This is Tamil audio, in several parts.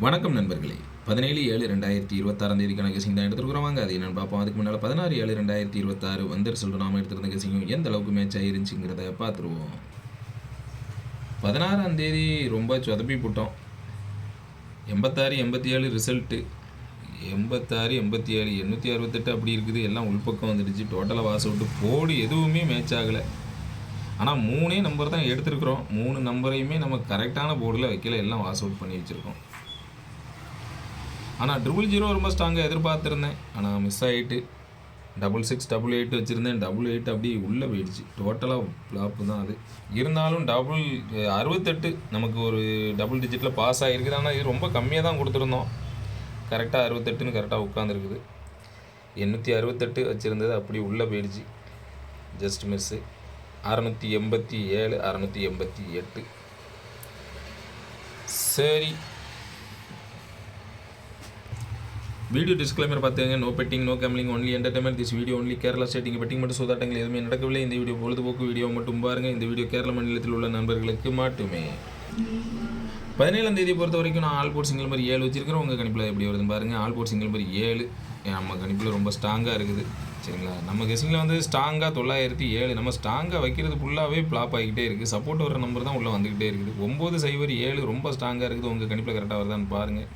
வணக்கம் நண்பர்களே. 17/7/2026 கெஸிங் தான் எடுத்துருக்குறோம். வாங்க அது என்னென்னு பார்ப்போம். அதுக்கு முன்னால் 16/7/2026 வந்தர் சொல்லிட்டு நாம எடுத்திருந்த கெஸிங்கும் எந்த அளவுக்கு மேட்ச் ஆயிருந்துச்சுங்கிறத பார்த்துருவோம். 16 ரொம்ப சொதப்பி போட்டோம். 86-87 ரிசல்ட்டு. 86-87 868 அப்படி இருக்குது. எல்லாம் உள்பக்கம் வந்துடுச்சு. டோட்டலாக வாஸ் அவுட்டு போடு எதுவுமே மேட்ச் ஆகலை. ஆனால் 3 நம்பர் தான் எடுத்துருக்குறோம். 3 நம்பரையுமே நம்ம கரெக்டான போர்டில் வைக்கல. எல்லாம் வாஸ் அவுட் பண்ணி வச்சுருக்கோம். ஆனால் 000 ரொம்ப ஸ்ட்ராங்காக எதிர்பார்த்துருந்தேன். ஆனால் மிஸ் ஆகிட்டு 66 88 வச்சுருந்தேன். 88 அப்படி உள்ளே போயிடுச்சு. டோட்டலாக ஃப்ளாப்பு தான் அது. இருந்தாலும் 68 நமக்கு ஒரு டபுள் டிஜிட்டில் பாஸ் ஆகிருக்குது. ஆனால் இது ரொம்ப கம்மியாக தான் கொடுத்துருந்தோம். கரெக்டாக 68ன்னு கரெக்டாக உட்காந்துருக்குது. 868 வச்சுருந்தது அப்படி உள்ளே போயிடுச்சு. Just miss. 687 688. சரி, வீடியோ டிஸ்க்ளைமர் பார்த்துங்க. No betting, no gambling, only entertainment. This video only Kerala ஸ்டேட்டிங் பெட்டிங் மட்டும் சூதாட்டங்கள் எதுவுமே நடக்கவில்லை. இந்த வீடியோ பொழுதுபோக்கு வீடியோ மட்டும் பாருங்கள். இந்த வீடியோ கேரள மாநிலத்தில் உள்ள நண்பர்களுக்கு மட்டுமே. 17 பொறுத்த வரைக்கும் நான் ஆல் போர்ட் சிங்கிள் நம்பர் 7 வச்சிருக்கிறேன். உங்கள் கணிப்பில் எப்படி வருதுன்னு பாருங்கள். ஆல் போர்ட் சிங்கிள் நம்பர் 7 நம்ம கணிப்பில் ரொம்ப ஸ்ட்ராங்காக இருக்குது. சரிங்களா? நம்ம கெஸிங்கில் வந்து ஸ்ட்ராங்காக 907. நம்ம ஸ்ட்ராங்காக வைக்கிறது ஃபுல்லாகவே ஃப்ளாப் ஆகிக்கிட்டே இருக்குது. சப்போர்ட் வர நம்பர் தான் உள்ளே வந்துக்கிட்டே இருக்குது. 907 ரொம்ப ஸ்ட்ராங்காக இருக்குது. உங்கள் கணிப்பில் கரெக்டாக வருதான்னு பாருங்கள்.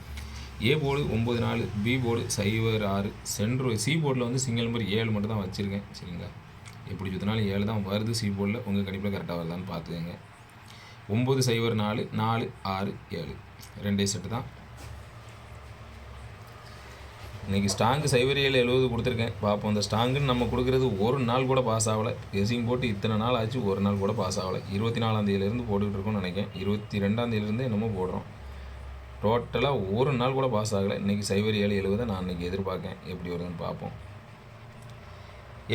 ஏ போர்டு 94, பி போர்டு 06, சென்ட்ரோ சி போர்டில் வந்து சிங்கிள் நம்பர் 7 மட்டும் தான் வச்சுருக்கேன். சரிங்களா? எப்படி சுற்றினாலும் 7 தான் வருது. சி போர்டில் உங்கள் கணிப்பில் கரெக்டாக வருதான்னு பார்த்துக்கங்க. 904 4 6 7 2 செட்டு தான். இன்றைக்கி ஸ்ட்ராங்கு 0770 கொடுத்துருக்கேன். பார்ப்போம். அந்த ஸ்ட்ராங்குன்னு நம்ம கொடுக்குறது ஒரு நாள் கூட பாஸ் ஆகலை. கெஸிங் போட்டு இத்தனை நாள் ஆச்சு, ஒரு நாள் கூட பாஸ் ஆகலை. 24 போட்டுக்கிட்டு இருக்கோம்னு நினைக்கிறேன். 22 என்னமோ போடுறோம். டோட்டலாக ஒரு நாள் கூட பாஸ் ஆகலை. இன்றைக்கி 0770 நான் இன்றைக்கி எதிர்பார்க்கேன். எப்படி வருதுன்னு பார்ப்போம்.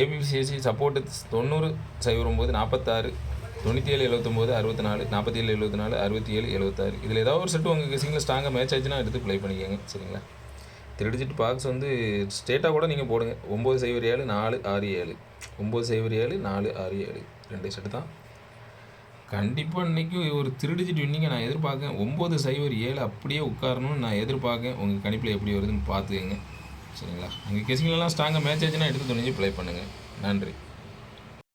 ஏபிசிஎஸ்சி சப்போர்ட்டு 90 09 46 97 79 64 47 74 67 76. இதில் ஏதாவது ஒரு செட்டு உங்கள் கெஸிங்கில் ஸ்ட்ராங்காக மேட்ச் ஆச்சுன்னா எடுத்து ப்ளே பண்ணிக்கோங்க. சரிங்களா? 3 டிஜிட் பாக்ஸ் வந்து ஸ்டேட்டாக கூட நீங்கள் போடுங்க. 907 467 907 467 2 செட்டு தான். கண்டிப்பாக இன்றைக்கி ஒரு 3 டிஜிட் வின்னிங்கை நான் எதிர்பார்க்கேன். 907 அப்படியே உட்காரணும்னு நான் எதிர்பார்க்கேன். உங்கள் கணிப்பில் எப்படி வருதுன்னு பார்த்துக்கங்க. சரிங்களா? உங்கள் கெஸிங்லலாம் ஸ்ட்ராங்காக மேட்ச் ஆச்சுன்னா எடுத்து துணிஞ்சு ப்ளே பண்ணுங்கள். நன்றி.